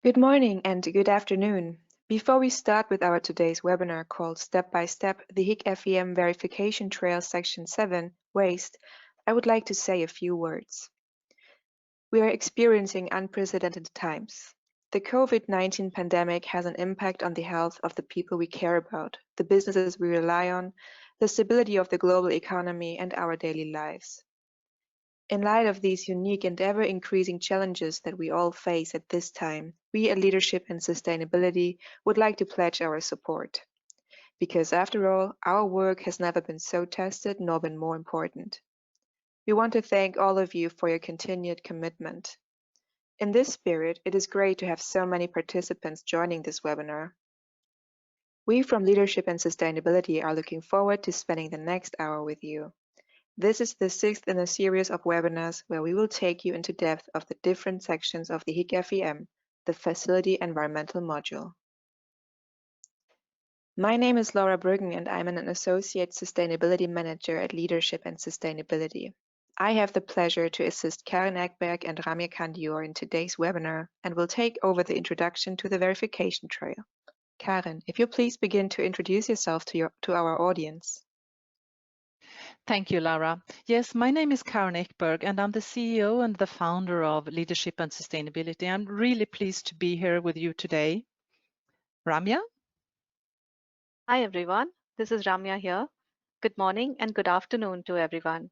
Good morning and good afternoon. Before we start with our today's webinar called Step by Step, the Higg FEM Verification Trail Section 7, Waste, I would like to say a few words. We are experiencing unprecedented times. The COVID-19 pandemic has an impact on the health of the people we care about, the businesses we rely on, the stability of the global economy, and our daily lives. In light of these unique and ever-increasing challenges that we all face at this time, we at Leadership and Sustainability would like to pledge our support. Because after all, our work has never been so tested nor been more important. We want to thank all of you for your continued commitment. In this spirit, it is great to have so many participants joining this webinar. We from Leadership and Sustainability are looking forward to spending the next hour with you. This is the sixth in a series of webinars where we will take you into depth of the different sections of the Higg FEM, the Facility Environmental Module. My name is Laura Bruggen and I'm an Associate Sustainability Manager at Leadership and Sustainability. I have the pleasure to assist Karen Ekberg and Ramya Kandior in today's webinar and will take over the introduction to the verification trail. Karen, if you please begin to introduce yourself to our audience. Thank you, Laura. Yes, my name is Karen Ekberg, and I'm the CEO and the founder of Leadership and Sustainability. I'm really pleased to be here with you today. Ramya? Hi, everyone. This is Ramya here. Good morning and good afternoon to everyone.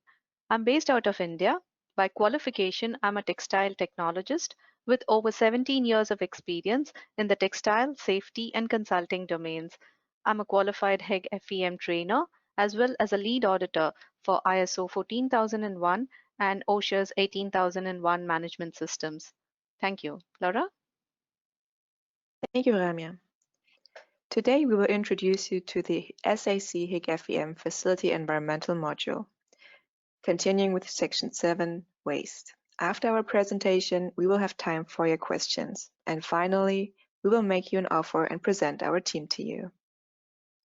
I'm based out of India. By qualification, I'm a textile technologist with over 17 years of experience in the textile, safety, and consulting domains. I'm a qualified Higg FEM trainer as well as a lead auditor for ISO 14001 and OSHA's 18001 management systems. Thank you. Laura? Thank you, Ramya. Today we will introduce you to the SAC Higg FEM Facility Environmental Module, continuing with Section 7, Waste. After our presentation, we will have time for your questions, and finally, we will make you an offer and present our team to you.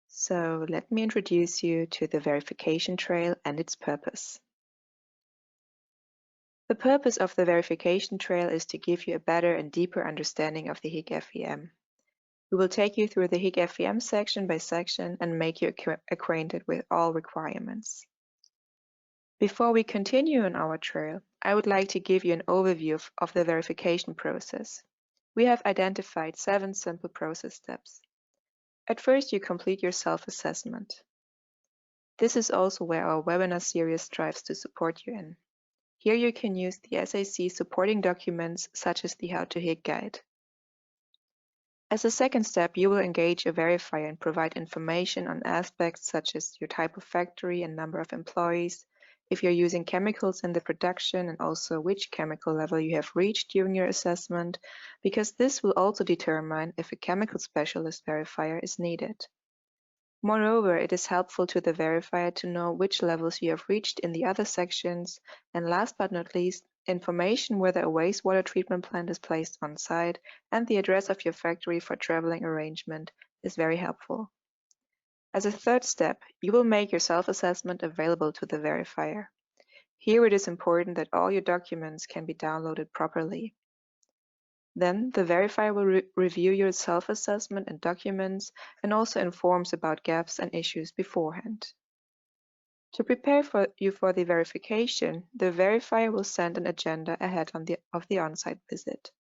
So let me introduce you to the verification trail and its purpose. The purpose of the verification trail is to give you a better and deeper understanding of the Higg FEM. We will take you through the Higg FEM section by section and make you acquainted with all requirements. Before we continue on our trail, I would like to give you an overview of the verification process. We have identified 7 simple process steps. At first, you complete your self-assessment. This is also where our webinar series strives to support you in. Here you can use the SAC supporting documents such as the How to Higg guide. As a second step, you will engage a verifier and provide information on aspects such as your type of factory and number of employees, if you're using chemicals in the production, and also which chemical level you have reached during your assessment, because this will also determine if a chemical specialist verifier is needed. Moreover, it is helpful to the verifier to know which levels you have reached in the other sections, and last but not least, information whether a wastewater treatment plant is placed on site and the address of your factory for traveling arrangement is very helpful. As a third step, you will make your self-assessment available to the verifier. Here it is important that all your documents can be downloaded properly. Then the verifier will review your self-assessment and documents and also informs about gaps and issues beforehand. To prepare you for the verification, the verifier will send an agenda ahead of the on-site visit.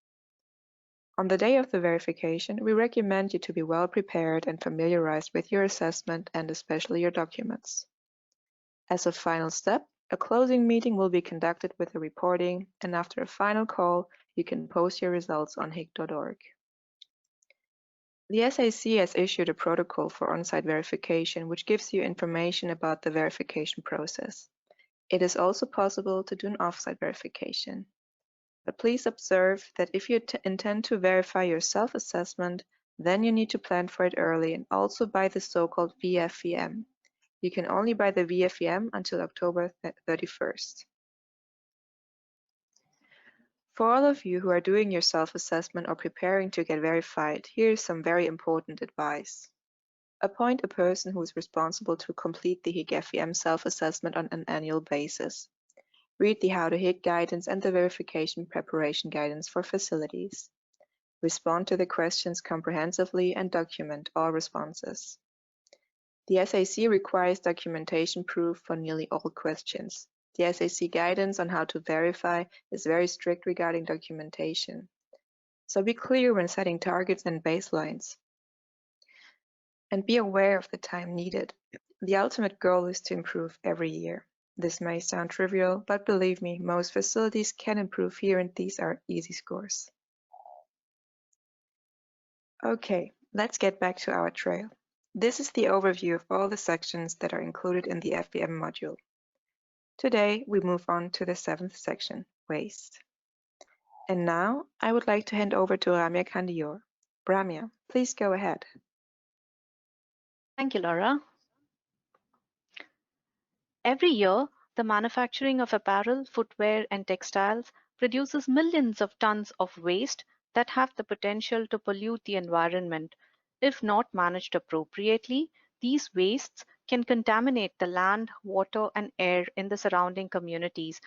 On the day of the verification, we recommend you to be well prepared and familiarized with your assessment and especially your documents. As a final step, a closing meeting will be conducted with a reporting, and after a final call, you can post your results on higg.org. The SAC has issued a protocol for on-site verification which gives you information about the verification process. It is also possible to do an off-site verification. But please observe that if you intend to verify your self-assessment, then you need to plan for it early and also buy the so-called VFEM. You can only buy the VFEM until October 31st. For all of you who are doing your self-assessment or preparing to get verified, here is some very important advice. Appoint a person who is responsible to complete the Higg FEM self-assessment on an annual basis. Read the How to Higg guidance and the verification preparation guidance for facilities. Respond to the questions comprehensively and document all responses. The SAC requires documentation proof for nearly all questions. The SAC guidance on how to verify is very strict regarding documentation. So be clear when setting targets and baselines. And be aware of the time needed. The ultimate goal is to improve every year. This may sound trivial, but believe me, most facilities can improve here, and these are easy scores. Okay, let's get back to our trail. This is the overview of all the sections that are included in the FEM module. Today, we move on to the 7th section, waste. And now, I would like to hand over to Ramya Kandior. Ramya, please go ahead. Thank you, Laura. Every year, the manufacturing of apparel, footwear, and textiles produces millions of tons of waste that have the potential to pollute the environment. If not managed appropriately, these wastes can contaminate the land, water, and air in the surrounding communities.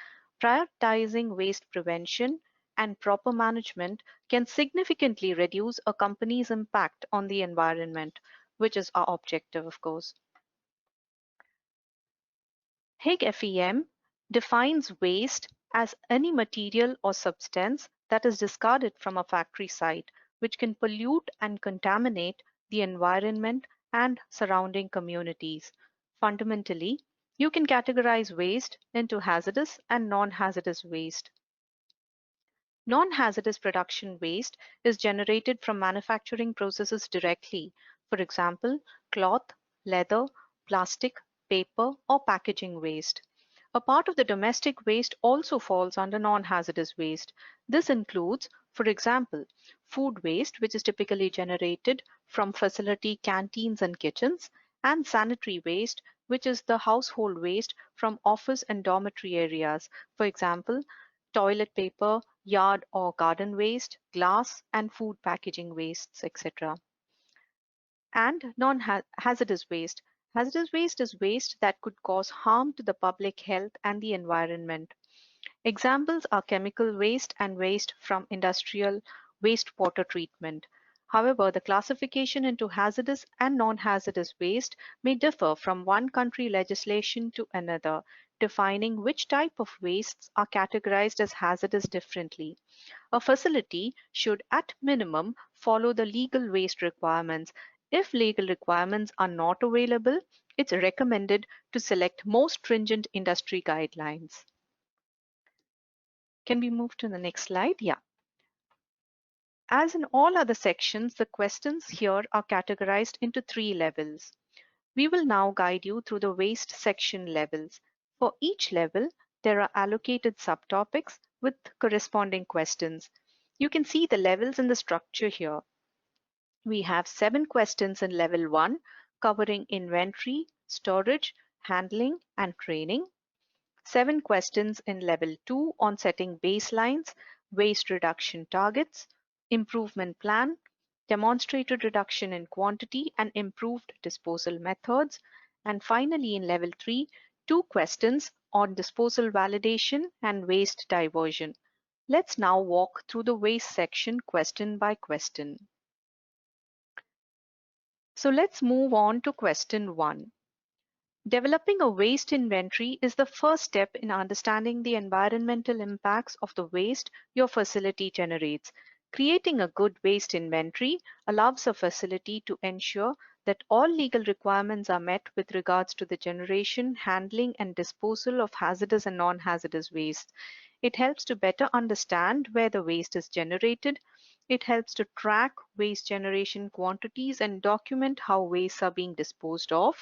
Prioritizing waste prevention and proper management can significantly reduce a company's impact on the environment, which is our objective, of course. Higg FEM defines waste as any material or substance that is discarded from a factory site, which can pollute and contaminate the environment and surrounding communities. Fundamentally, you can categorize waste into hazardous and non-hazardous waste. Non-hazardous production waste is generated from manufacturing processes directly, for example, cloth, leather, plastic, paper, or packaging waste. A part of the domestic waste also falls under non-hazardous waste. This includes, for example, food waste, which is typically generated from facility canteens and kitchens, and sanitary waste, which is the household waste from office and dormitory areas, for example, toilet paper, yard or garden waste, glass, and food packaging wastes, etc. And non-hazardous waste. Hazardous waste is waste that could cause harm to the public health and the environment. Examples are chemical waste and waste from industrial wastewater treatment. However, the classification into hazardous and non-hazardous waste may differ from one country legislation to another, defining which type of wastes are categorized as hazardous differently. A facility should at minimum follow the legal waste requirements. If legal requirements are not available, it's recommended to select more stringent industry guidelines. Can we move to the next slide? Yeah. As in all other sections, the questions here are categorized into 3 levels. We will now guide you through the waste section levels. For each level, there are allocated subtopics with corresponding questions. You can see the levels in the structure here. We have 7 questions in level 1 covering inventory, storage, handling, and training. 7 questions in level 2 on setting baselines, waste reduction targets, improvement plan, demonstrated reduction in quantity and improved disposal methods. And finally in level 3, 2 questions on disposal validation and waste diversion. Let's now walk through the waste section question by question. So let's move on to question 1. Developing a waste inventory is the first step in understanding the environmental impacts of the waste your facility generates. Creating a good waste inventory allows a facility to ensure that all legal requirements are met with regards to the generation, handling, and disposal of hazardous and non-hazardous waste. It helps to better understand where the waste is generated. It helps to track waste generation quantities and document how wastes are being disposed of.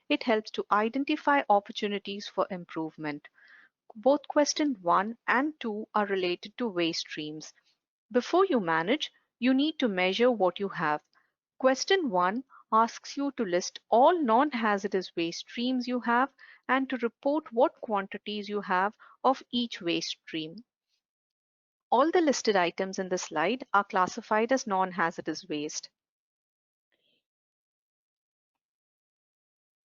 It helps to identify opportunities for improvement. Both question 1 and 2 are related to waste streams. Before you manage, you need to measure what you have. Question 1 asks you to list all non-hazardous waste streams you have and to report what quantities you have of each waste stream. All the listed items in the slide are classified as non-hazardous waste.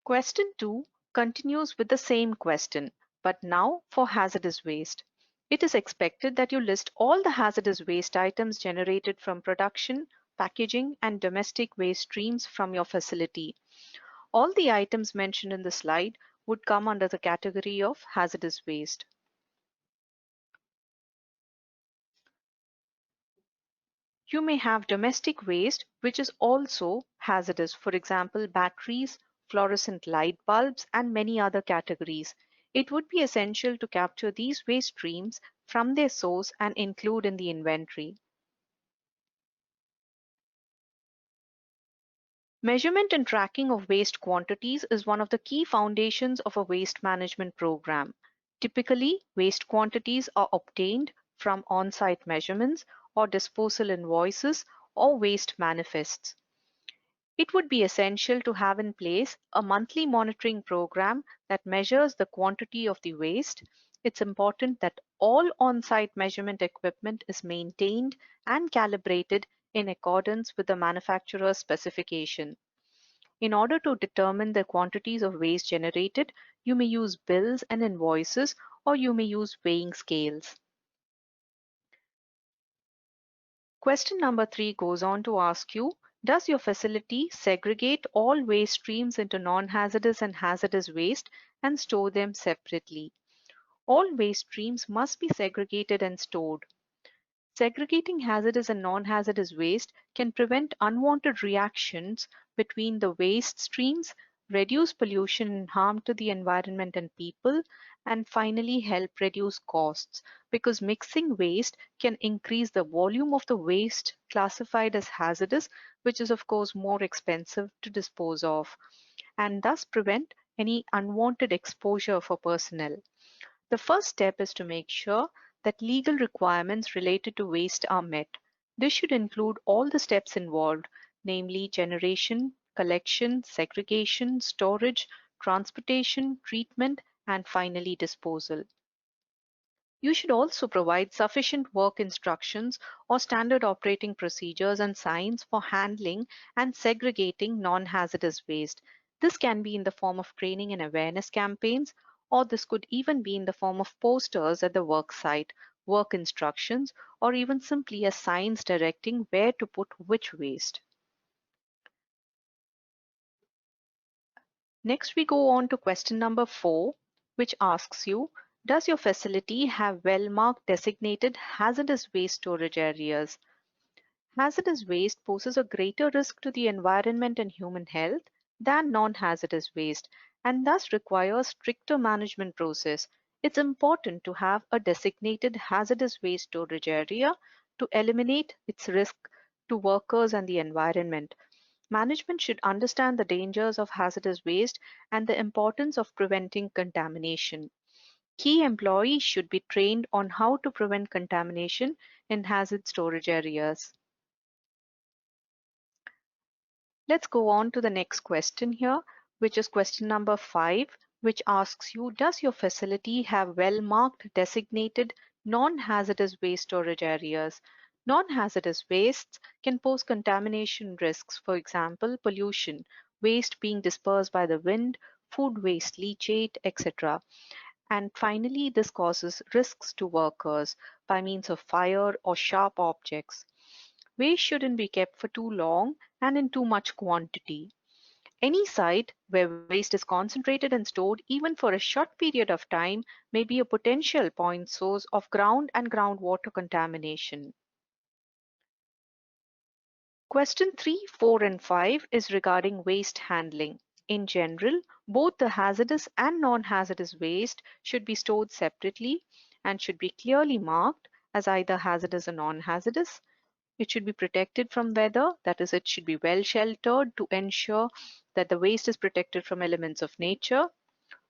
Question 2 continues with the same question, but now for hazardous waste. It is expected that you list all the hazardous waste items generated from production, packaging, and domestic waste streams from your facility. All the items mentioned in the slide would come under the category of hazardous waste. You may have domestic waste, which is also hazardous. For example, batteries, fluorescent light bulbs, and many other categories. It would be essential to capture these waste streams from their source and include in the inventory. Measurement and tracking of waste quantities is one of the key foundations of a waste management program. Typically, waste quantities are obtained from on-site measurements or disposal invoices or waste manifests. It would be essential to have in place a monthly monitoring program that measures the quantity of the waste. It's important that all on-site measurement equipment is maintained and calibrated in accordance with the manufacturer's specification. In order to determine the quantities of waste generated, you may use bills and invoices, or you may use weighing scales. Question number 3 goes on to ask you, does your facility segregate all waste streams into non-hazardous and hazardous waste and store them separately? All waste streams must be segregated and stored. Segregating hazardous and non-hazardous waste can prevent unwanted reactions between the waste streams, reduce pollution and harm to the environment and people, and finally help reduce costs, because mixing waste can increase the volume of the waste classified as hazardous, which is of course more expensive to dispose of, and thus prevent any unwanted exposure for personnel. The first step is to make sure that legal requirements related to waste are met. This should include all the steps involved, namely generation, collection, segregation, storage, transportation, treatment, and finally disposal. You should also provide sufficient work instructions or standard operating procedures and signs for handling and segregating non-hazardous waste. This can be in the form of training and awareness campaigns, or this could even be in the form of posters at the work site, work instructions, or even simply as signs directing where to put which waste. Next, we go on to question number 4, which asks you, does your facility have well-marked designated hazardous waste storage areas? Hazardous waste poses a greater risk to the environment and human health than non-hazardous waste, and thus requires stricter management process. It's important to have a designated hazardous waste storage area to eliminate its risk to workers and the environment. Management should understand the dangers of hazardous waste and the importance of preventing contamination. Key employees should be trained on how to prevent contamination in hazard storage areas. Let's go on to the next question here, which is question number 5, which asks you, does your facility have well-marked designated non-hazardous waste storage areas? Non-hazardous wastes can pose contamination risks, for example, pollution, waste being dispersed by the wind, food waste, leachate, etc. And finally, this causes risks to workers by means of fire or sharp objects. Waste shouldn't be kept for too long and in too much quantity. Any site where waste is concentrated and stored even for a short period of time may be a potential point source of ground and groundwater contamination. Question 3, 4, and 5 is regarding waste handling. In general, both the hazardous and non-hazardous waste should be stored separately and should be clearly marked as either hazardous or non-hazardous. It should be protected from weather, that is, it should be well sheltered to ensure that the waste is protected from elements of nature.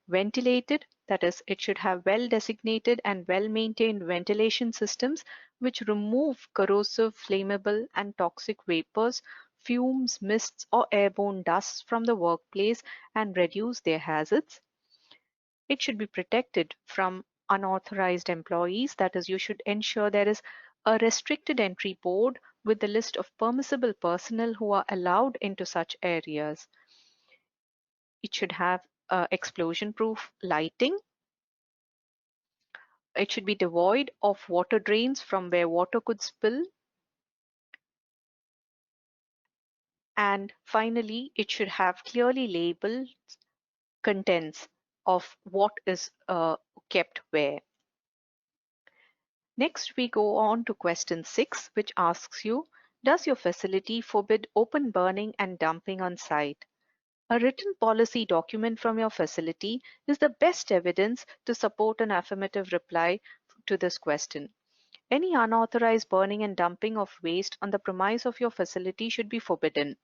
Ventilated, that is, it should have well designated and well maintained ventilation systems which remove corrosive, flammable, and toxic vapors, fumes, mists, or airborne dusts from the workplace and reduce their hazards. It should be protected from unauthorized employees, that is, you should ensure there is a restricted entry board with the list of permissible personnel who are allowed into such areas. It should have explosion-proof lighting. It should be devoid of water drains from where water could spill. And finally, it should have clearly labeled contents of what is kept where. Next, we go on to question 6, which asks you, does your facility forbid open burning and dumping on site? A written policy document from your facility is the best evidence to support an affirmative reply to this question. Any unauthorized burning and dumping of waste on the premise of your facility should be forbidden,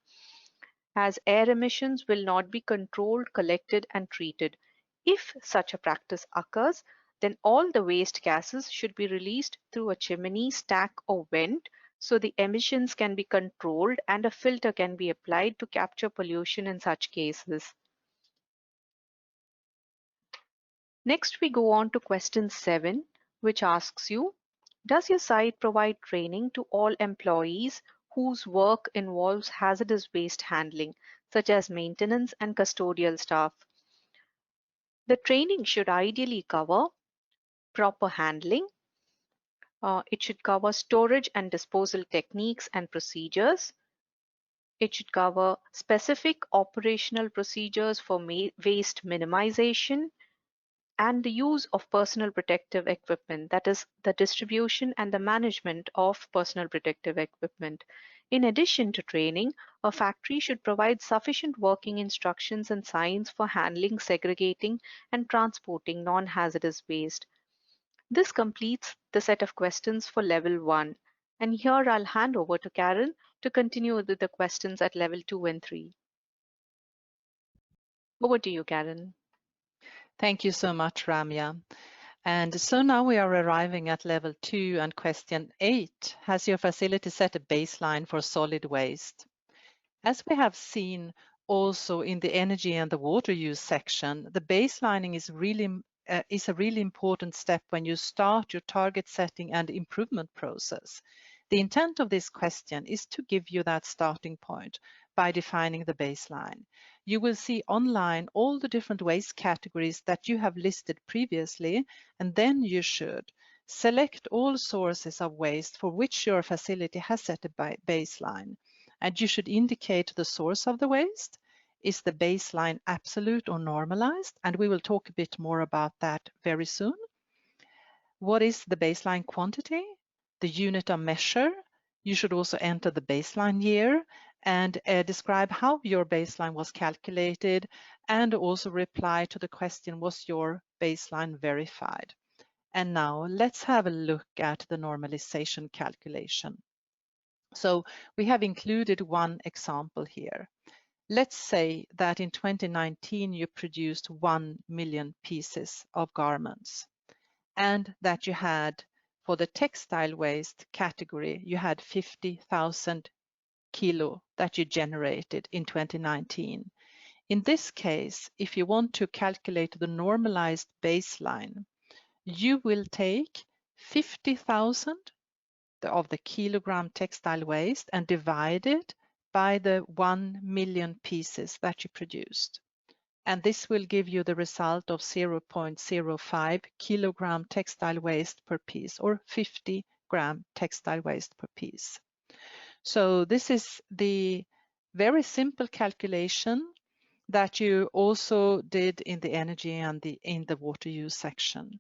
as air emissions will not be controlled, collected, and treated. If such a practice occurs, then all the waste gases should be released through a chimney, stack, or vent so the emissions can be controlled and a filter can be applied to capture pollution in such cases. Next, we go on to question 7, which asks you, does your site provide training to all employees whose work involves hazardous waste handling, such as maintenance and custodial staff? The training should ideally cover proper handling. It should cover storage and disposal techniques and procedures. It should cover specific operational procedures for waste minimization and the use of personal protective equipment, that is, the distribution and the management of personal protective equipment. In addition to training, a factory should provide sufficient working instructions and signs for handling, segregating, and transporting non-hazardous waste. This completes the set of questions for level 1. And here I'll hand over to Karen to continue with the questions at level 2 and 3. Over to you, Karen. Thank you so much, Ramya. And so now we are arriving at level 2 and question 8. Has your facility set a baseline for solid waste? As we have seen also in the energy and the water use section, the baselining is a really important step when you start your target setting and improvement process. The intent of this question is to give you that starting point by defining the baseline. You will see online all the different waste categories that you have listed previously, and then you should select all sources of waste for which your facility has set a baseline. And you should indicate the source of the waste. Is the baseline absolute or normalized? And we will talk a bit more about that very soon. What is the baseline quantity? The unit of measure. You should also enter the baseline year and describe how your baseline was calculated, and also reply to the question, was your baseline verified? And now let's have a look at the normalization calculation. So we have included one example here. Let's say that in 2019 you produced 1 million pieces of garments, and that you had, for the textile waste category, you had 50,000 kilo that you generated in 2019. In this case, if you want to calculate the normalized baseline, you will take 50,000 of the kilogram textile waste and divide it by the 1 million pieces that you produced. And this will give you the result of 0.05 kilogram textile waste per piece, or 50 gram textile waste per piece. So this is the very simple calculation that you also did in the energy and in the water use section.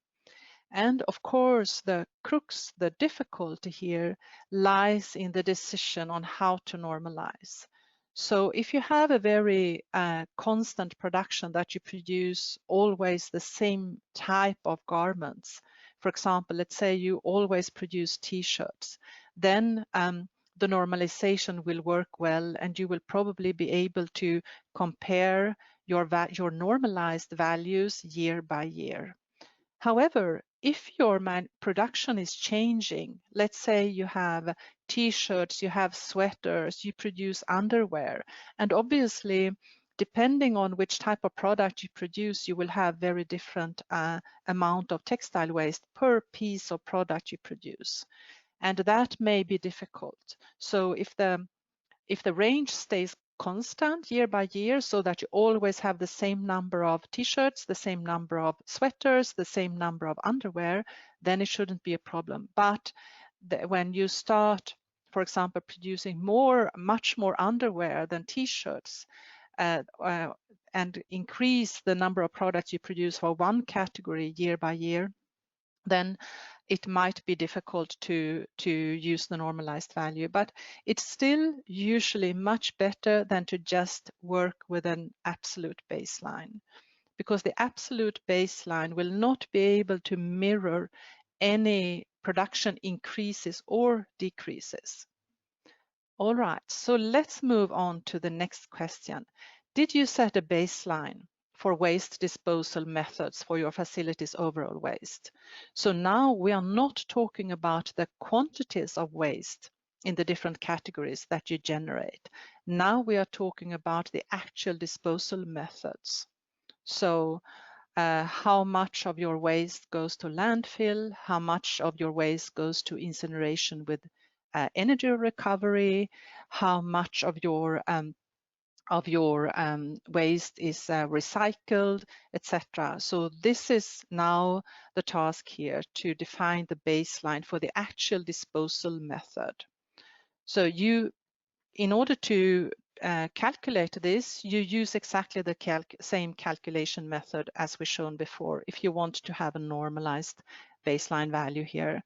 And of course, the crux, the difficulty here lies in the decision on how to normalize. So if you have a very constant production that you produce always the same type of garments, for example, let's say you always produce t-shirts, then the normalization will work well, and you will probably be able to compare your normalized values year by year. However, if your production is changing, let's say you have t-shirts, you have sweaters, you produce underwear, and obviously, depending on which type of product you produce, you will have very different amount of textile waste per piece of product you produce. And that may be difficult. So if the range stays constant year by year, so that you always have the same number of t-shirts, the same number of sweaters, the same number of underwear, then it shouldn't be a problem. But when you start, for example, producing much more underwear than t-shirts, and increase the number of products you produce for one category year by year, then it might be difficult to use the normalized value. But it's still usually much better than to just work with an absolute baseline, because the absolute baseline will not be able to mirror any production increases or decreases. All right, so let's move on to the next question. Did you set a baseline for waste disposal methods for your facility's overall waste? So now we are not talking about the quantities of waste in the different categories that you generate. Now we are talking about the actual disposal methods. So how much of your waste goes to landfill, how much of your waste goes to incineration with energy recovery, how much of your waste is recycled, etc. So this is now the task here, to define the baseline for the actual disposal method. So in order to calculate this, you use exactly the same calculation method as we shown before, if you want to have a normalized baseline value here.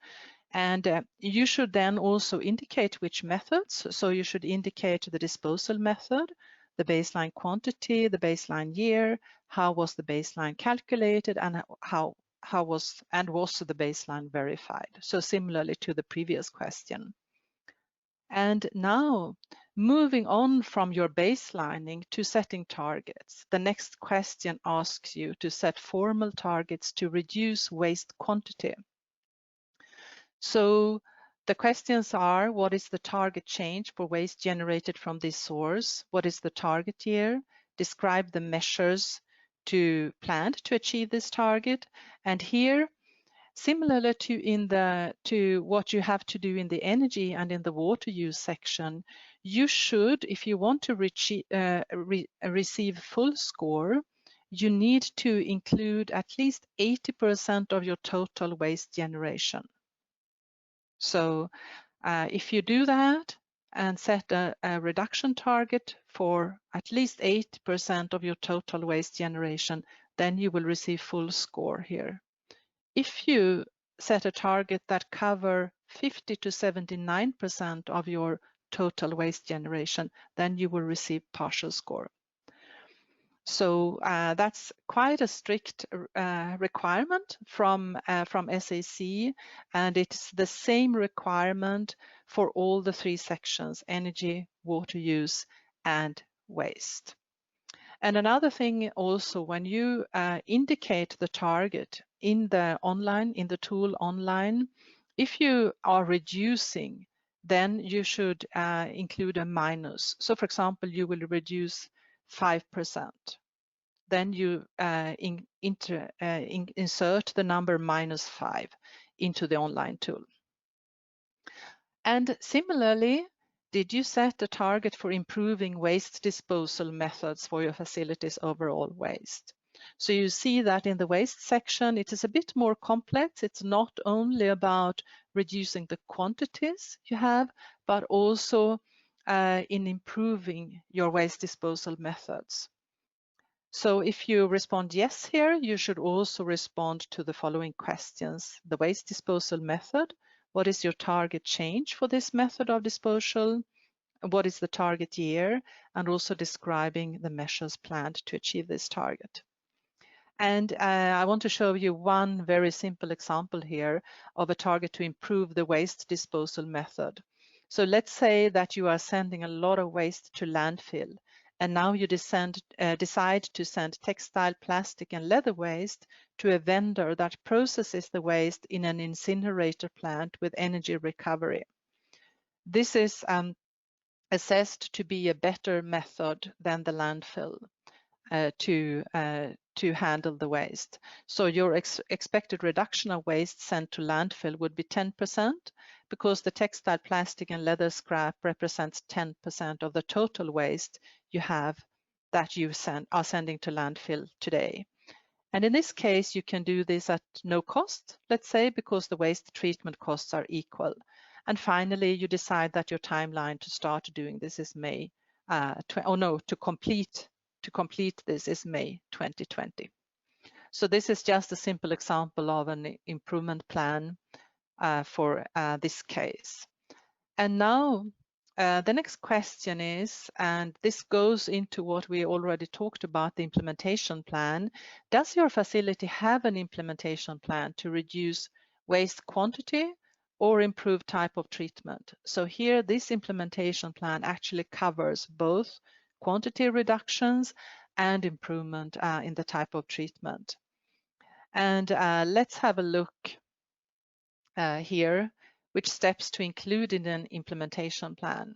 And you should then also indicate which methods. So you should indicate the disposal method, the baseline quantity, the baseline year, how was the baseline calculated, and was the baseline verified. So similarly to the previous question. And now, moving on from your baselining to setting targets, the next question asks you to set formal targets to reduce waste quantity. So the questions are, what is the target change for waste generated from this source? What is the target year? Describe the measures planned to achieve this target. And here, similarly to what you have to do in the energy and in the water use section, you should, if you want to receive full score, you need to include at least 80% of your total waste generation. So if you do that and set a reduction target for at least 8% of your total waste generation, then you will receive full score here. If you set a target that cover 50 to 79% of your total waste generation, then you will receive partial score. So that's quite a strict requirement from SAC, and it's the same requirement for all the three sections: energy, water use, and waste. And another thing also, when you indicate the target in the tool online, if you are reducing, then you should include a minus. So for example, you will reduce 5%. Then you insert the number -5 into the online tool. And similarly, did you set a target for improving waste disposal methods for your facility's overall waste? So you see that in the waste section, it is a bit more complex. It's not only about reducing the quantities you have, but also in improving your waste disposal methods. So if you respond yes here, you should also respond to the following questions: the waste disposal method, what is your target change for this method of disposal, what is the target year, and also describing the measures planned to achieve this target. And I want to show you one very simple example here of a target to improve the waste disposal method. So let's say that you are sending a lot of waste to landfill, and now you decide to send textile, plastic, and leather waste to a vendor that processes the waste in an incinerator plant with energy recovery. This is assessed to be a better method than the landfill to to handle the waste. So your expected reduction of waste sent to landfill would be 10%, because the textile, plastic and leather scrap represents 10% of the total waste you have that you are sending to landfill today. And in this case, you can do this at no cost, let's say, because the waste treatment costs are equal. And finally, you decide that your timeline to start doing this is May, to complete this is May 2020. So this is just a simple example of an improvement plan for this case. And now the next question is, and this goes into what we already talked about, the implementation plan. Does your facility have an implementation plan to reduce waste quantity or improve type of treatment? So here, this implementation plan actually covers both quantity reductions and improvement in the type of treatment. And let's have a look here, which steps to include in an implementation plan.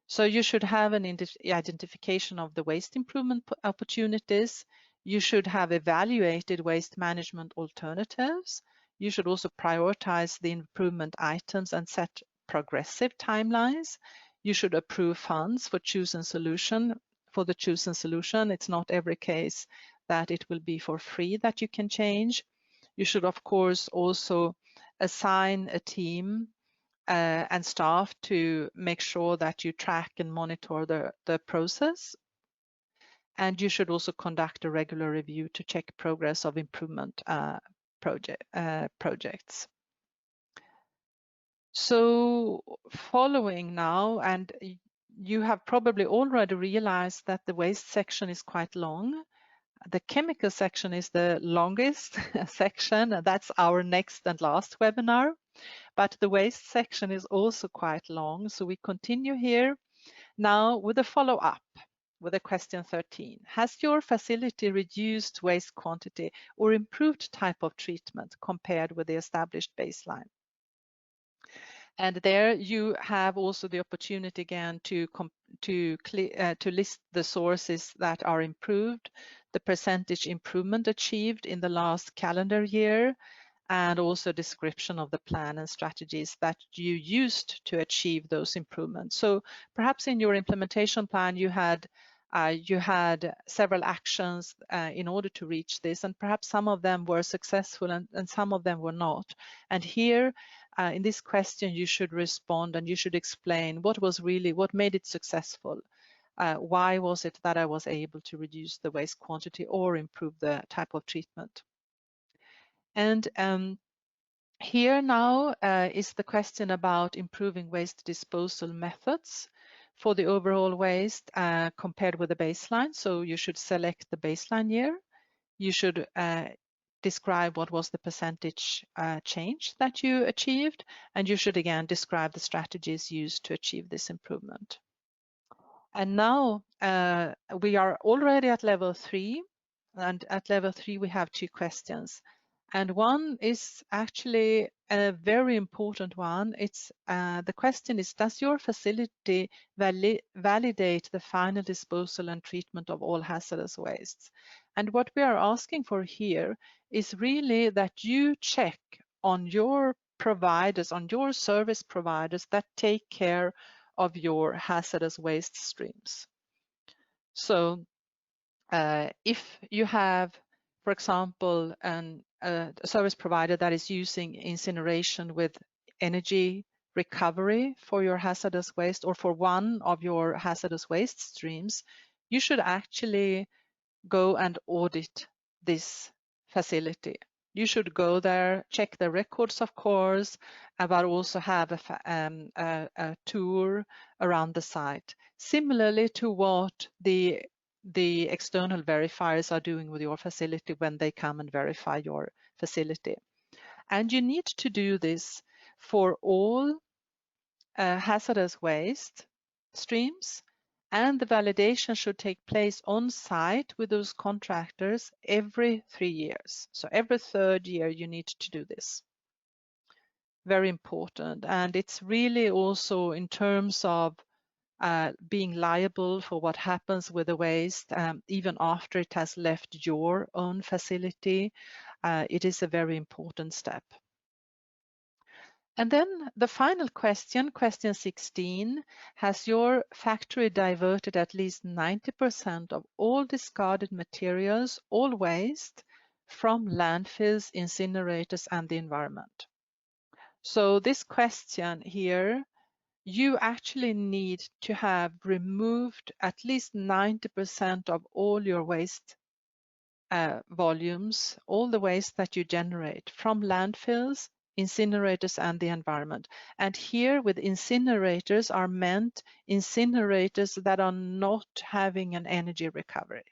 So you should have an identification of the waste improvement opportunities. You should have evaluated waste management alternatives. You should also prioritize the improvement items and set progressive timelines. You should approve funds for chosen solution. For the chosen solution, it's not every case that it will be for free that you can change. You should, of course, also assign a team and staff to make sure that you track and monitor the process. And you should also conduct a regular review to check progress of improvement projects. So following now, and you have probably already realized that the waste section is quite long. The chemical section is the longest section, and that's our next and last webinar. But the waste section is also quite long, so we continue here now with a follow-up with a question 13. Has your facility reduced waste quantity or improved type of treatment compared with the established baseline? And there you have also the opportunity again to list the sources that are improved, the percentage improvement achieved in the last calendar year, and also a description of the plan and strategies that you used to achieve those improvements. So perhaps in your implementation plan, you had several actions in order to reach this, and perhaps some of them were successful and some of them were not. And here, in this question, you should respond and you should explain what made it successful. Why was it that I was able to reduce the waste quantity or improve the type of treatment? And here now is the question about improving waste disposal methods for the overall waste compared with the baseline. So you should select the baseline year. You should describe what was the percentage change that you achieved, and you should again describe the strategies used to achieve this improvement. And now we are already at level 3, and at level 3 we have 2 questions. And one is actually a very important one. It's the question is, does your facility validate the final disposal and treatment of all hazardous wastes? And what we are asking for here is really that you check on your providers, on your service providers that take care of your hazardous waste streams. So if you have, for example, a service provider that is using incineration with energy recovery for your hazardous waste or for one of your hazardous waste streams, you should actually go and audit this facility. You should go there, check the records, of course, but also have a tour around the site. Similarly to what the external verifiers are doing with your facility when they come and verify your facility. And you need to do this for all hazardous waste streams, and the validation should take place on site with those contractors every 3 years. So every 3rd year you need to do this. Very important. And it's really also in terms of being liable for what happens with the waste, even after it has left your own facility, it is a very important step. And then the final question, question 16, has your factory diverted at least 90% of all discarded materials, all waste, from landfills, incinerators, and the environment? So this question here, you actually need to have removed at least 90% of all your waste volumes, all the waste that you generate from landfills, incinerators, and the environment. And here with incinerators are meant incinerators that are not having an energy recovery.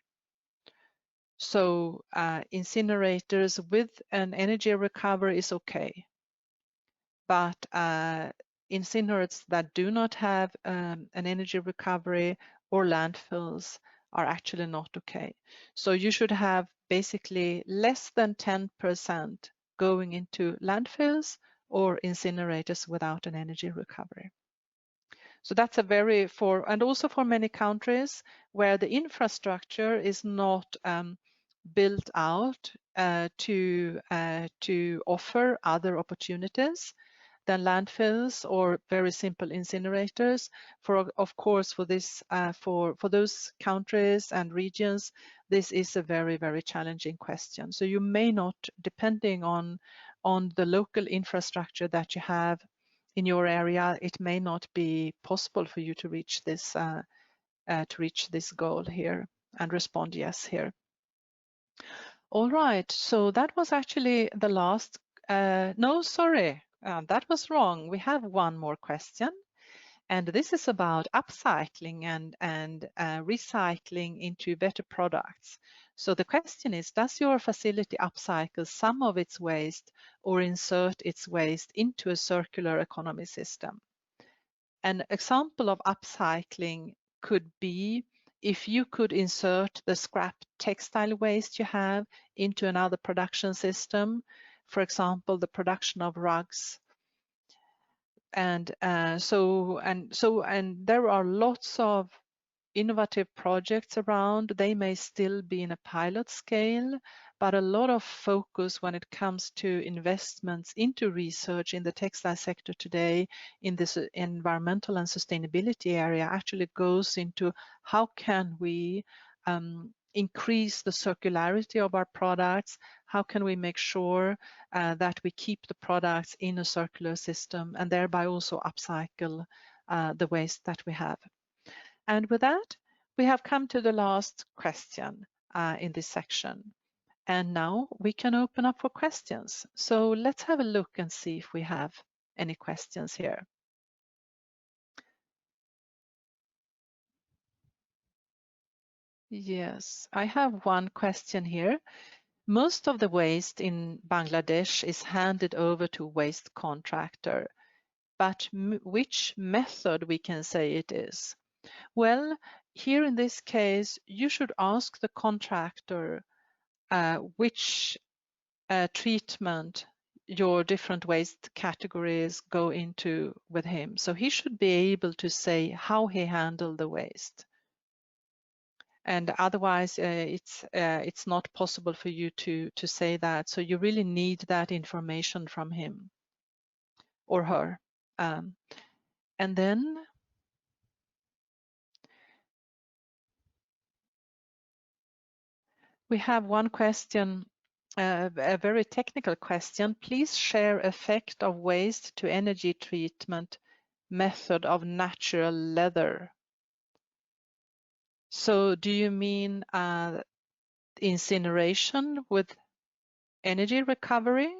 So incinerators with an energy recovery is okay. But incinerators that do not have an energy recovery or landfills are actually not okay. So you should have basically less than 10% going into landfills or incinerators without an energy recovery. So that's a very, and also for many countries where the infrastructure is not built out to offer other opportunities than landfills or very simple incinerators. Of course, for this, for those countries and regions, this is a very, very challenging question. So you may not, depending on the local infrastructure that you have in your area, it may not be possible for you to reach this goal here and respond yes here. All right, so that was actually the last. No, sorry. That was wrong. We have one more question, and this is about upcycling and recycling into better products. So the question is, does your facility upcycle some of its waste or insert its waste into a circular economy system? An example of upcycling could be if you could insert the scrap textile waste you have into another production system, for example, the production of rugs. And there are lots of innovative projects around. They may still be in a pilot scale, but a lot of focus when it comes to investments into research in the textile sector today in this environmental and sustainability area actually goes into how can we increase the circularity of our products, how can we make sure that we keep the products in a circular system and thereby also upcycle the waste that we have. And with that, we have come to the last question in this section. And now we can open up for questions. So let's have a look and see if we have any questions here. Yes, I have one question here. Most of the waste in Bangladesh is handed over to waste contractor, but which method we can say it is? Well, here in this case, you should ask the contractor which treatment your different waste categories go into with him. So he should be able to say how he handled the waste. And otherwise, it's not possible for you to say that. So you really need that information from him or her. And then we have one question, a very technical question. Please share effect of waste to energy treatment method of natural leather. So do you mean incineration with energy recovery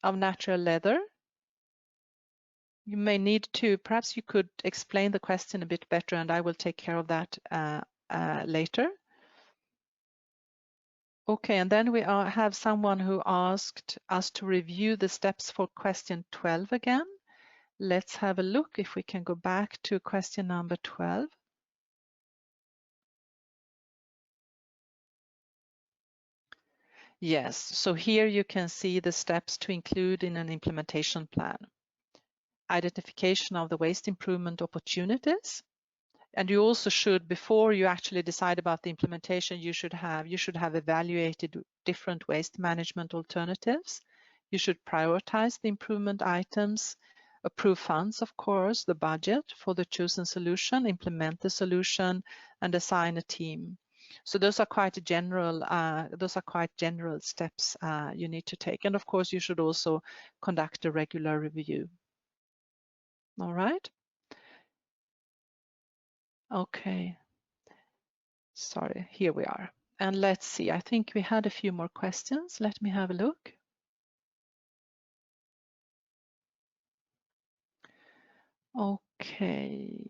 of natural leather? You may need to, perhaps you could explain the question a bit better and I will take care of that later. Okay, and then we have someone who asked us to review the steps for question 12 again. Let's have a look if we can go back to question number 12. Yes, so here you can see the steps to include in an implementation plan. Identification of the waste improvement opportunities, And you also should, before you actually decide about the implementation, you should have evaluated different waste management alternatives. You should prioritize the improvement items, approve funds, of course, the budget for the chosen solution, implement the solution, and assign a team. So those are quite general. Steps you need to take. And of course, you should also conduct a regular review. All right. Okay. Sorry, here we are. And let's see, I think we had a few more questions. Let me have a look. Okay.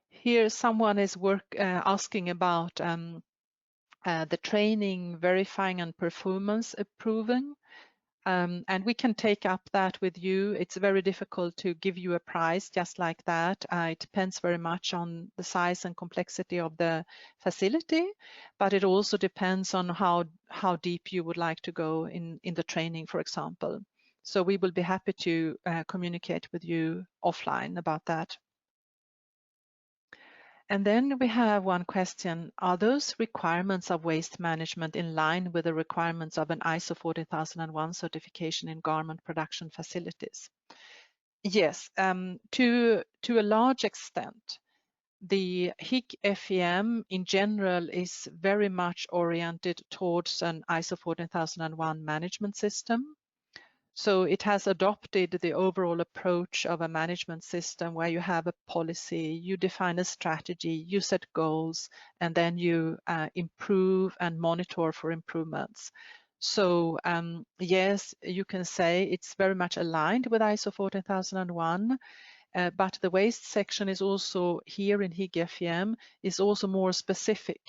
Here someone is asking about the training, verifying and performance approving. And we can take up that with you. It's very difficult to give you a price just like that. It depends very much on the size and complexity of the facility, but it also depends on how deep you would like to go in the training, for example. So we will be happy to communicate with you offline about that. And then we have one question. Are those requirements of waste management in line with the requirements of an ISO 14001 certification in garment production facilities? Yes, to a large extent. The Higg FEM in general is very much oriented towards an ISO 14001 management system. So it has adopted the overall approach of a management system where you have a policy, you define a strategy, you set goals, and then you improve and monitor for improvements. So yes, you can say it's very much aligned with ISO 14001, but the waste section is also here in Higg FEM is also more specific.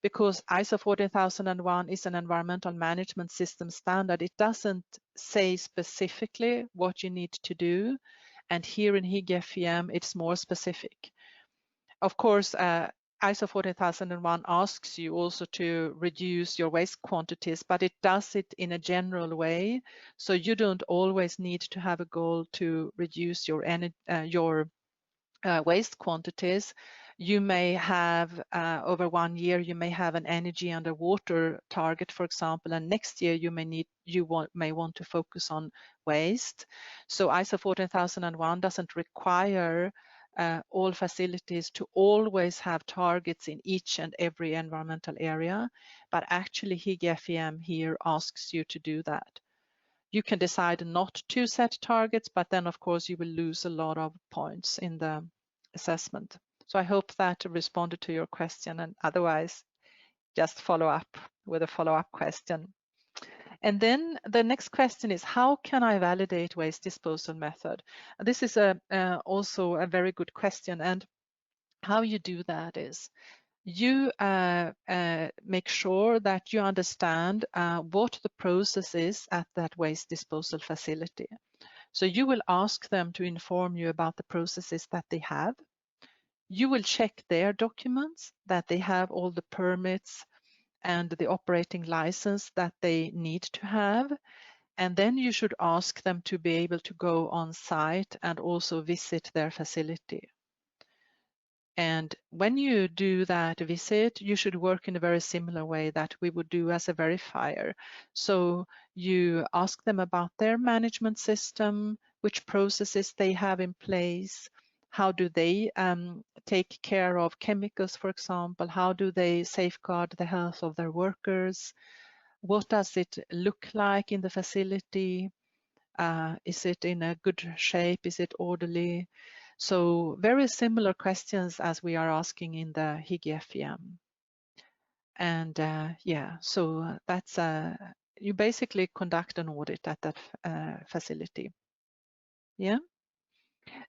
Because ISO 14001 is an environmental management system standard, it doesn't say specifically what you need to do. And here in Higg FEM, it's more specific. Of course, ISO 14001 asks you also to reduce your waste quantities, but it does it in a general way. So you don't always need to have a goal to reduce your waste quantities. You may have over 1 year, you may have an energy and a water target, for example, and next year you may want to focus on waste. So ISO 14001 doesn't require all facilities to always have targets in each and every environmental area, but actually Higg FEM here asks you to do that. You can decide not to set targets, but then of course you will lose a lot of points in the assessment. So I hope that responded to your question, and otherwise just follow up with a follow-up question. And then the next question is, how can I validate waste disposal method? This is also a very good question, and how you do that is you make sure that you understand what the process is at that waste disposal facility. So you will ask them to inform you about the processes that they have. You will check their documents, that they have all the permits and the operating license that they need to have. And then you should ask them to be able to go on site and also visit their facility. And when you do that visit, you should work in a very similar way that we would do as a verifier. So you ask them about their management system, which processes they have in place, how do they take care of chemicals, for example, how do they safeguard the health of their workers, what does it look like in the facility, is it in a good shape, is it orderly? So very similar questions as we are asking in the Higg FEM. And yeah, so that's you basically conduct an audit at that facility. Yeah.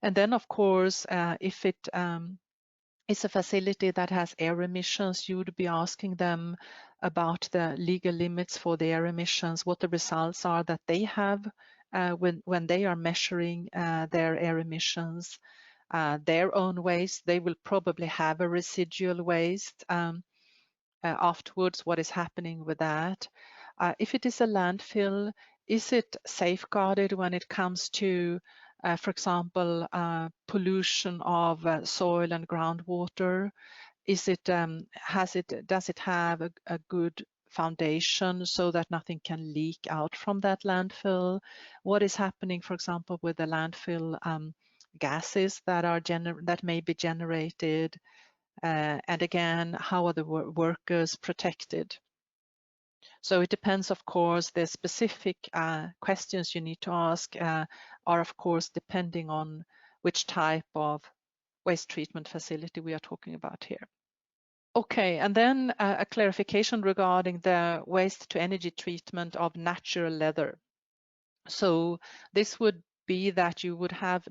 And then of course, if it is a facility that has air emissions, you would be asking them about the legal limits for the air emissions, what the results are that they have when they are measuring their air emissions. Their own waste, they will probably have a residual waste afterwards, what is happening with that. If it is a landfill, is it safeguarded when it comes to, for example, pollution of soil and groundwater? Is it, does it have a good foundation so that nothing can leak out from that landfill? What is happening, for example, with the landfill gases that may be generated? And again, how are the workers protected? So it depends, of course. The specific questions you need to ask are, of course, depending on which type of waste treatment facility we are talking about here. Okay, and then a clarification regarding the waste to energy treatment of natural leather. So this would be that you would have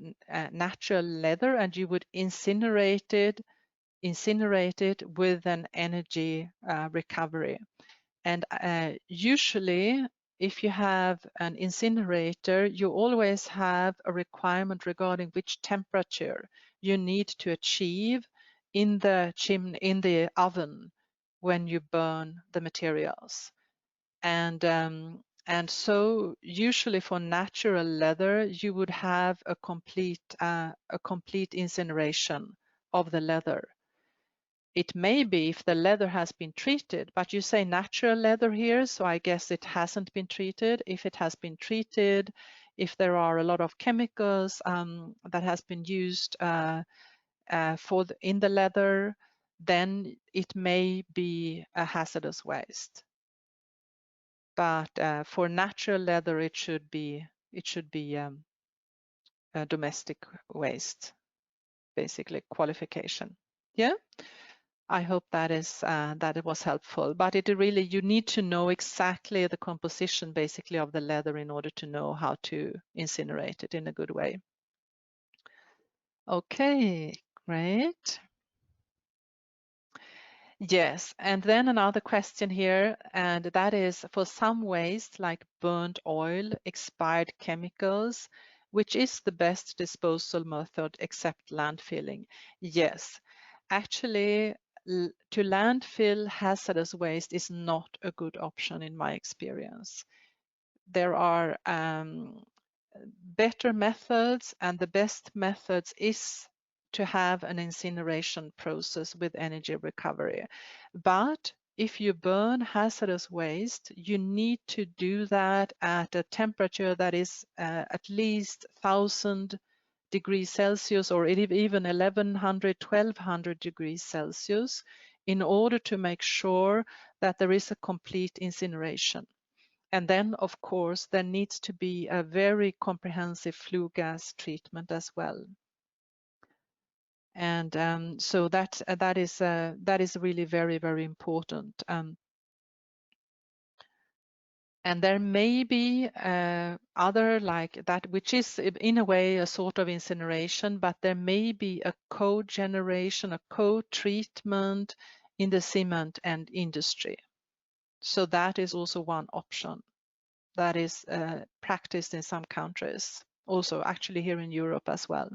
natural leather and you would incinerate it with an energy recovery. And usually, if you have an incinerator, you always have a requirement regarding which temperature you need to achieve in the oven when you burn the materials. And so usually for natural leather, you would have a complete incineration of the leather. It may be if the leather has been treated, but you say natural leather here, so I guess it hasn't been treated. If it has been treated, if there are a lot of chemicals that has been used in the leather, then it may be a hazardous waste. But for natural leather, it should be a domestic waste, basically qualification. Yeah. I hope that it was helpful, but you need to know exactly the composition basically of the leather in order to know how to incinerate it in a good way. Okay, great. Yes, and then another question here, and that is for some waste like burnt oil, expired chemicals, which is the best disposal method except landfilling? Yes, actually, to landfill hazardous waste is not a good option in my experience. There are better methods, and the best methods is to have an incineration process with energy recovery. But if you burn hazardous waste, you need to do that at a temperature that is at least 1,000 degrees Celsius or even 1,100, 1,200 degrees Celsius in order to make sure that there is a complete incineration. And then, of course, there needs to be a very comprehensive flue gas treatment as well. And so that is really very, very important. And there may be other like that, which is in a way a sort of incineration, but there may be a co-generation, a co-treatment in the cement and industry. So that is also one option that is practiced in some countries, also actually here in Europe as well.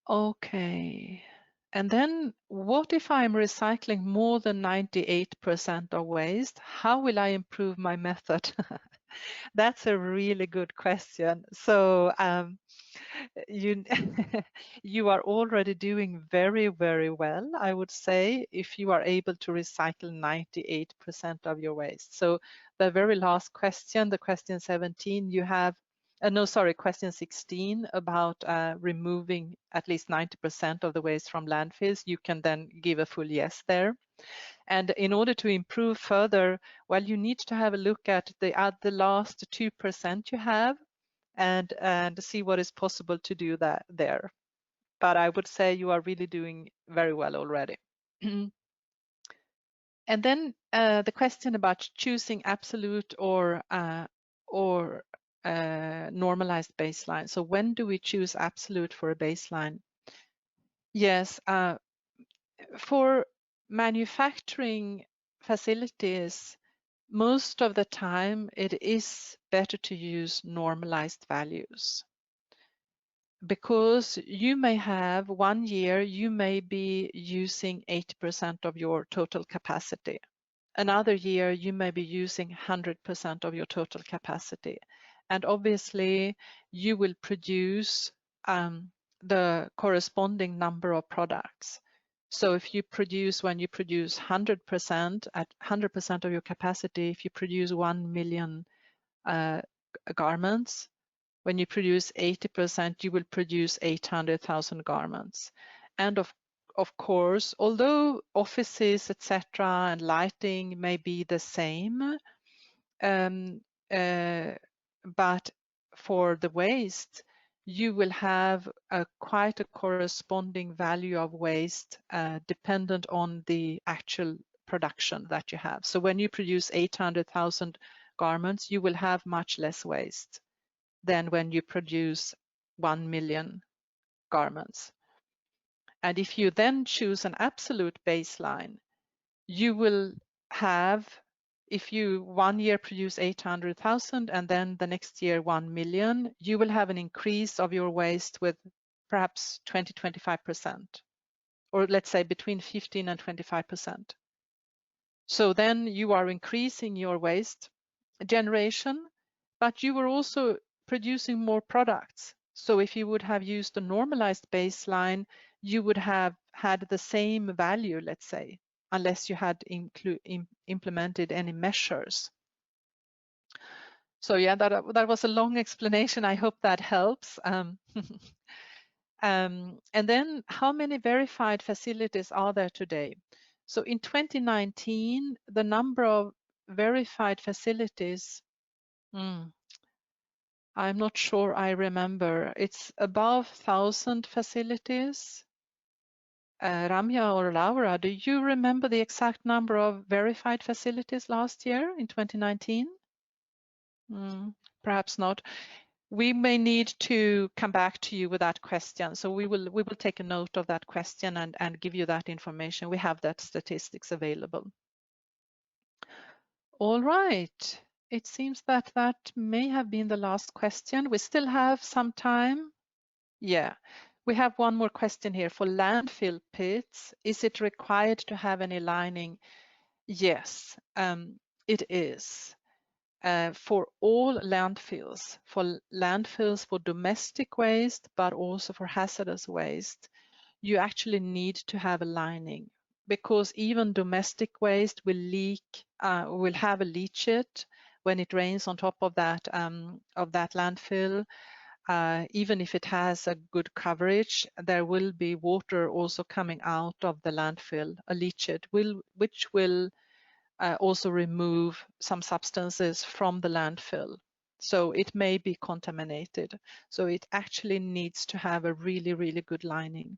Okay. And then what if I'm recycling more than 98% of waste? How will I improve my method? That's a really good question. So you you are already doing very, very well, I would say, if you are able to recycle 98% of your waste. So the very last question, the question 17, you have question 16 about removing at least 90% of the waste from landfills. You can then give a full yes there. And in order to improve further, well, you need to have a look at the last 2% you have and see what is possible to do that there. But I would say you are really doing very well already. And then the question about choosing absolute or normalized baseline. So when do we choose absolute for a baseline? Yes, for manufacturing facilities, most of the time it is better to use normalized values, because you may have 1 year, you may be using 80% of your total capacity. another year you may be using 100% of your total capacity. And obviously you will produce the corresponding number of products. So if you produce, when you produce 100% at 100% of your capacity, if you produce 1 million garments, when you produce 80%, you will produce 800,000 garments. And of course, although offices, etc., and lighting may be the same, but for the waste, you will have quite a corresponding value of waste dependent on the actual production that you have. So when you produce 800,000 garments, you will have much less waste than when you produce 1 million garments. And if you then choose an absolute baseline, you will have, if you 1 year produce 800,000 and then the next year 1 million, you will have an increase of your waste with perhaps 20-25%, or let's say between 15 and 25%. So then you are increasing your waste generation, but you were also producing more products. So if you would have used a normalized baseline, you would have had the same value, let's say, unless you had implemented any measures. So yeah, that was a long explanation. I hope that helps. And then how many verified facilities are there today? So in 2019, the number of verified facilities, I'm not sure I remember. It's above 1,000 facilities. Ramya or Laura, do you remember the exact number of verified facilities last year in 2019? Perhaps not. We may need to come back to you with that question. So we will take a note of that question and give you that information. We have that statistics available. All right. It seems that that may have been the last question. We still have some time. Yeah, we have one more question here. For landfill pits, is it required to have any lining? Yes, it is. For all landfills, for domestic waste, but also for hazardous waste, you actually need to have a lining, because even domestic waste will leak, will have a leachate when it rains on top of that landfill. Even if it has a good coverage, there will be water also coming out of the landfill, a leachate, which will also remove some substances from the landfill. So it may be contaminated. So it actually needs to have a really, really good lining.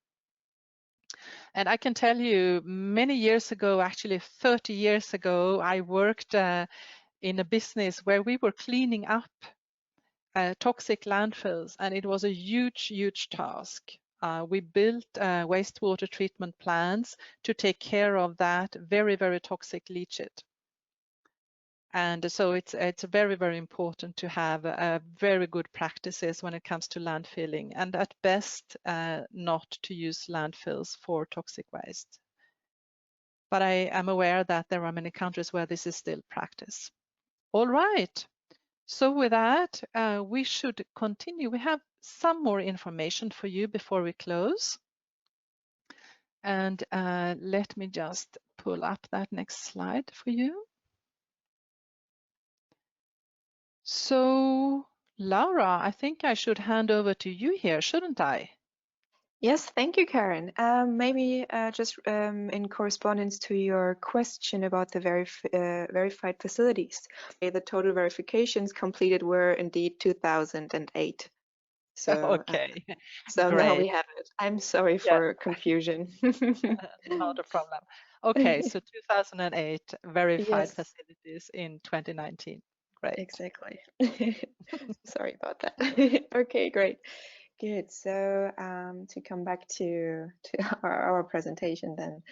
And I can tell you, many years ago, actually 30 years ago, I worked in a business where we were cleaning up toxic landfills, and it was a huge, huge task. We built wastewater treatment plants to take care of that very, very toxic leachate. And so it's very, very important to have very good practices when it comes to landfilling, and at best not to use landfills for toxic waste. But I am aware that there are many countries where this is still practice. All right. So with that, we should continue. We have some more information for you before we close. And let me just pull up that next slide for you. So Laura, I think I should hand over to you here, shouldn't I? Yes, thank you, Karen. Maybe just in correspondence to your question about the verified facilities, the total verifications completed were indeed 2008. So, okay, so great. now we have it. I'm sorry for confusion. Not a problem. Okay, so 2008 verified Yes. facilities in 2019. Great. Exactly. Sorry about that. Okay, great. Good. So to come back to our presentation then,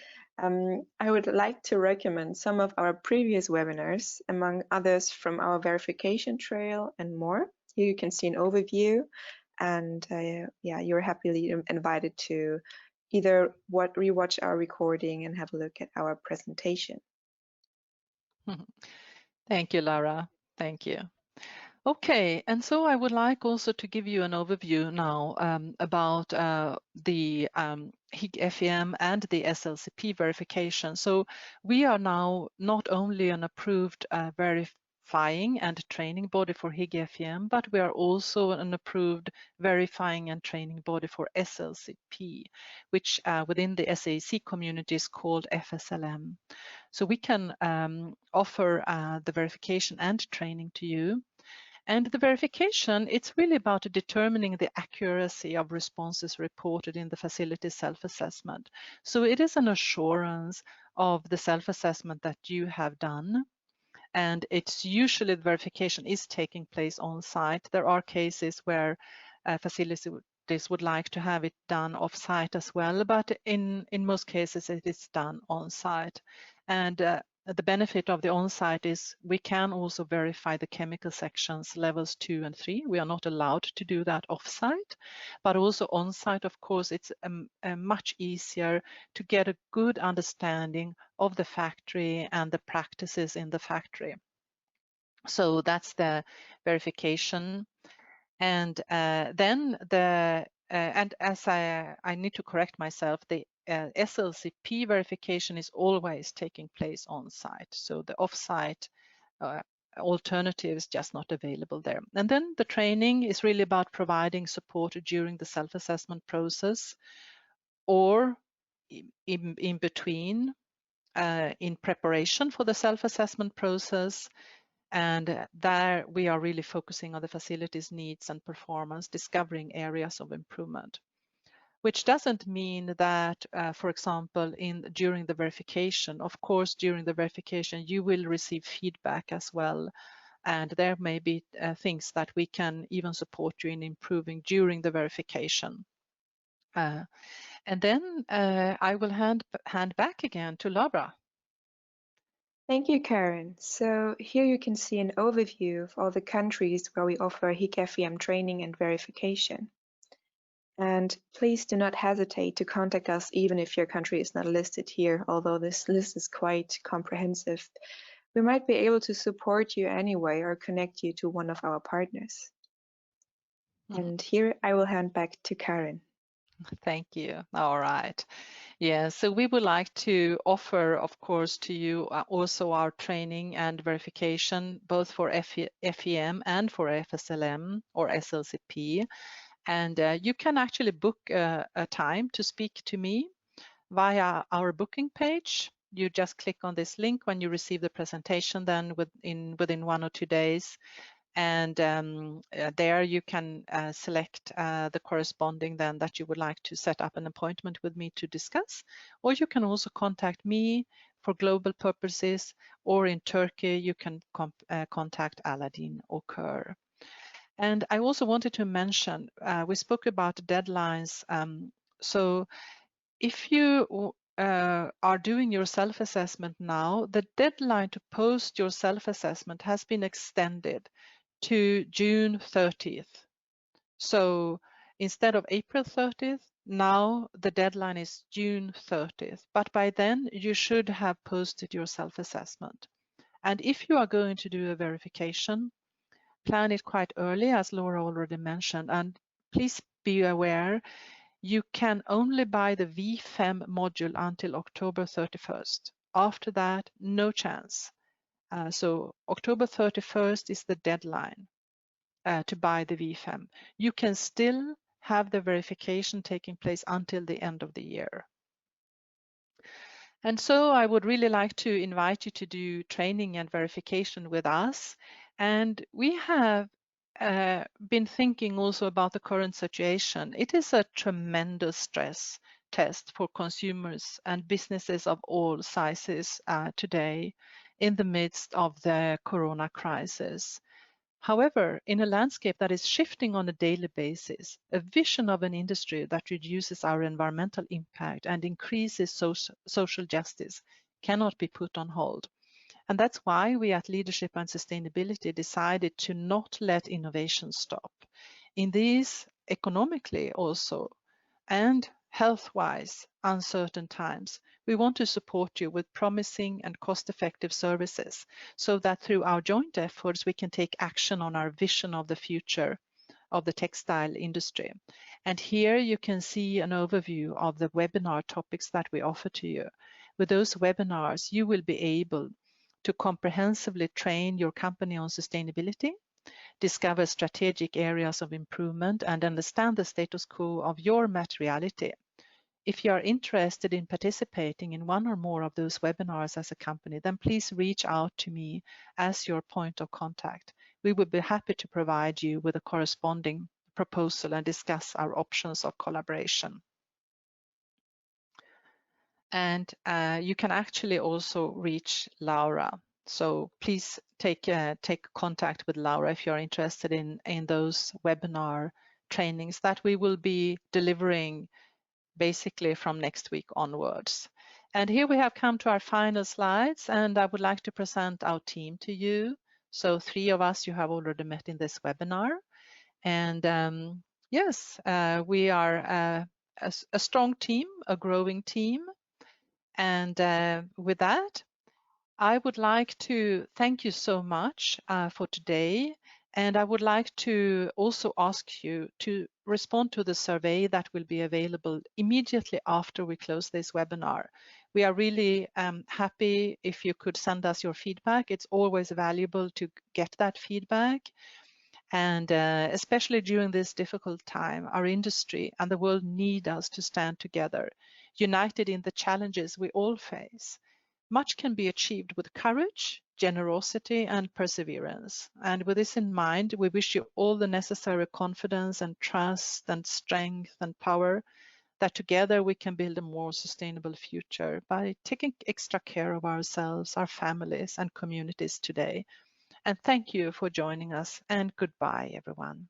I would like to recommend some of our previous webinars, among others from our verification trail and more. Here you can see an overview, and yeah, you're happily invited to either rewatch our recording and have a look at our presentation. Thank you, Lara. Thank you. Okay, and so I would like also to give you an overview now about the Higg FEM and the SLCP verification. So we are now not only an approved verifying and training body for Higg FEM, but we are also an approved verifying and training body for SLCP, which within the SAC community is called FSLM. So we can offer the verification and training to you. And the verification, it's really about determining the accuracy of responses reported in the facility self-assessment. So it is an assurance of the self-assessment that you have done. And it's usually the verification is taking place on site. There are cases where facilities would like to have it done off-site as well, but in most cases it is done on site. And the benefit of the on-site is we can also verify the chemical sections levels 2 and 3. We are not allowed to do that off-site, but also on-site, of course, it's much easier to get a good understanding of the factory and the practices in the factory. So that's the verification. And then and as I need to correct myself, the SLCP verification is always taking place on site. So the off-site alternative is just not available there. And then the training is really about providing support during the self-assessment process or in between in preparation for the self-assessment process. And there we are really focusing on the facility's needs and performance, discovering areas of improvement, which doesn't mean that, for example, during the verification, of course, during the verification, you will receive feedback as well. And there may be things that we can even support you in improving during the verification. And then I will hand back again to Laura. Thank you, Karen. So here you can see an overview of all the countries where we offer Higg FEM training and verification. And please do not hesitate to contact us even if your country is not listed here, although this list is quite comprehensive. We might be able to support you anyway or connect you to one of our partners. And here I will hand back to Karen. Thank you. All right. Yeah, so we would like to offer, of course, to you also our training and verification, both for FEM and for FSLM or SLCP. And you can actually book a time to speak to me via our booking page. You just click on this link when you receive the presentation, then within 1 or 2 days. And there you can select the corresponding then that you would like to set up an appointment with me to discuss, or you can also contact me for global purposes, or in Turkey you can contact Aladdin or Kerr. And I also wanted to mention, we spoke about deadlines. So if you are doing your self-assessment now, the deadline to post your self-assessment has been extended to June 30th. So instead of April 30th, now the deadline is June 30th. But by then you should have posted your self-assessment. And if you are going to do a verification, plan it quite early, as Laura already mentioned. And please be aware, you can only buy the VFEM module until October 31st. After that, no chance. So October 31st is the deadline to buy the VFEM. You can still have the verification taking place until the end of the year. And so I would really like to invite you to do training and verification with us. And we have been thinking also about the current situation. It is a tremendous stress test for consumers and businesses of all sizes today in the midst of the corona crisis. However, in a landscape that is shifting on a daily basis, a vision of an industry that reduces our environmental impact and increases social justice cannot be put on hold. And that's why we at Leadership and Sustainability decided to not let innovation stop. In these economically also, and health-wise uncertain times, we want to support you with promising and cost-effective services so that through our joint efforts we can take action on our vision of the future of the textile industry. And here you can see an overview of the webinar topics that we offer to you. With those webinars, you will be able to comprehensively train your company on sustainability, discover strategic areas of improvement, and understand the status quo of your materiality. If you are interested in participating in one or more of those webinars as a company, then please reach out to me as your point of contact. We would be happy to provide you with a corresponding proposal and discuss our options of collaboration. And you can actually also reach Laura. So please take contact with Laura if you're interested in those webinar trainings that we will be delivering basically from next week onwards. And here we have come to our final slides, and I would like to present our team to you. So 3 of us you have already met in this webinar. And yes, we are a strong team, a growing team. And with that, I would like to thank you so much for today. And I would like to also ask you to respond to the survey that will be available immediately after we close this webinar. We are really happy if you could send us your feedback. It's always valuable to get that feedback. And especially during this difficult time, our industry and the world need us to stand together, united in the challenges we all face. Much can be achieved with courage, generosity, and perseverance. And with this in mind, we wish you all the necessary confidence and trust and strength and power that together we can build a more sustainable future by taking extra care of ourselves, our families, and communities today. And thank you for joining us, and goodbye, everyone.